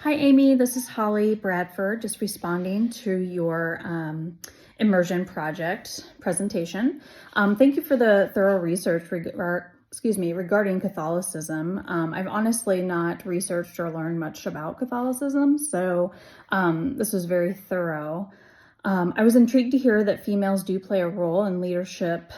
Hi, Amy. This is Holly Bradford, just responding to your immersion project presentation. Thank you for the thorough research regarding Catholicism. I've honestly not researched or learned much about Catholicism, so this was very thorough. I was intrigued to hear that females do play a role in leadership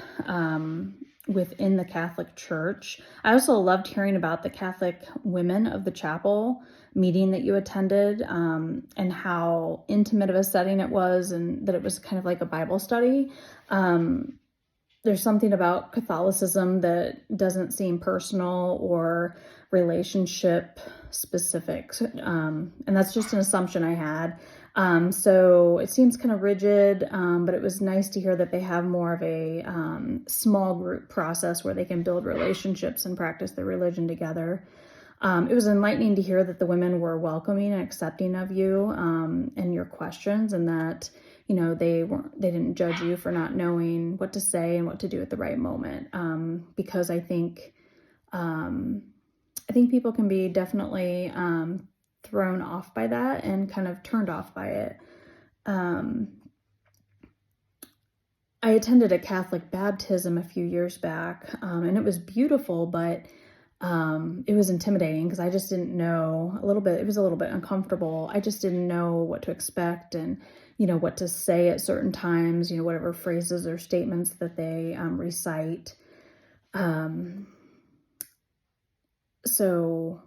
within the Catholic Church. I also loved hearing about the Catholic Women of the Chapel meeting that you attended, and how intimate of a setting it was, and that it was kind of like a Bible study. There's something about Catholicism that doesn't seem personal or relationship specific, and that's just an assumption I had. So it seems kind of rigid, but it was nice to hear that they have more of a small group process where they can build relationships and practice their religion together. It was enlightening to hear that the women were welcoming and accepting of you and your questions, and that they didn't judge you for not knowing what to say and what to do at the right moment. Because I think people can be definitely thrown off by that and kind of turned off by it. I attended a Catholic baptism a few years back, and it was beautiful, but it was intimidating because I just didn't know it was a little bit uncomfortable. I just didn't know what to expect and, what to say at certain times, whatever phrases or statements that they recite. So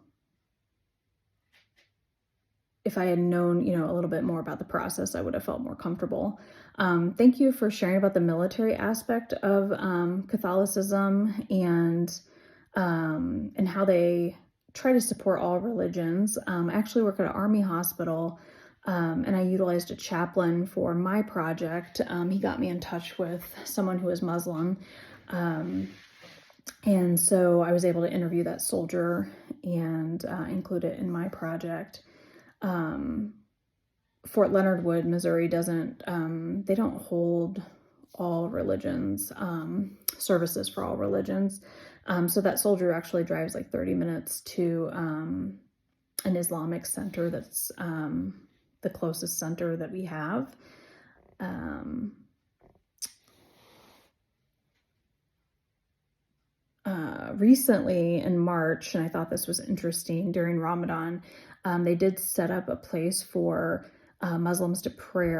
if I had known, a little bit more about the process, I would have felt more comfortable. Thank you for sharing about the military aspect of Catholicism and how they try to support all religions. I actually work at an Army hospital, and I utilized a chaplain for my project. He got me in touch with someone who is Muslim. And so I was able to interview that soldier and include it in my project. Fort Leonard Wood, Missouri they don't hold all religions, services for all religions. So that soldier actually drives like 30 minutes to an Islamic center that's the closest center that we have. Recently in March, and I thought this was interesting, during Ramadan, they did set up a place for Muslims to pray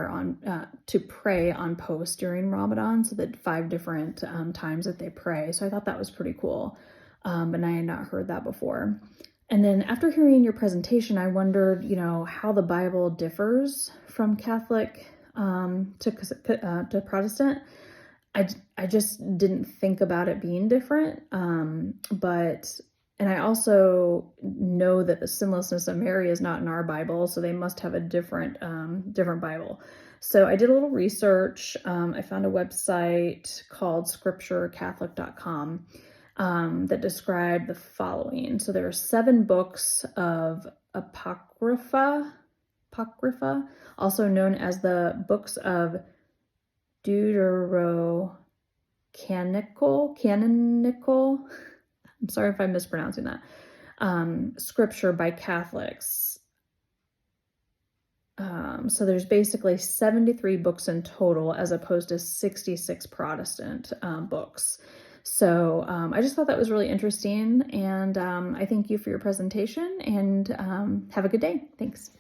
on post during Ramadan, so that 5 different times that they pray. So I thought that was pretty cool, but I had not heard that before. And then after hearing your presentation, I wondered, how the Bible differs from Catholic to Protestant. I just didn't think about it being different, and I also know that the sinlessness of Mary is not in our Bible, so they must have a different Bible. So I did a little research. I found a website called scripturecatholic.com that described the following. So there are 7 books of Apocrypha, also known as the books of Deuterocanonical. I'm sorry if I'm mispronouncing that. Scripture by Catholics. So there's basically 73 books in total, as opposed to 66 Protestant books. So I just thought that was really interesting, and I thank you for your presentation, and have a good day. Thanks.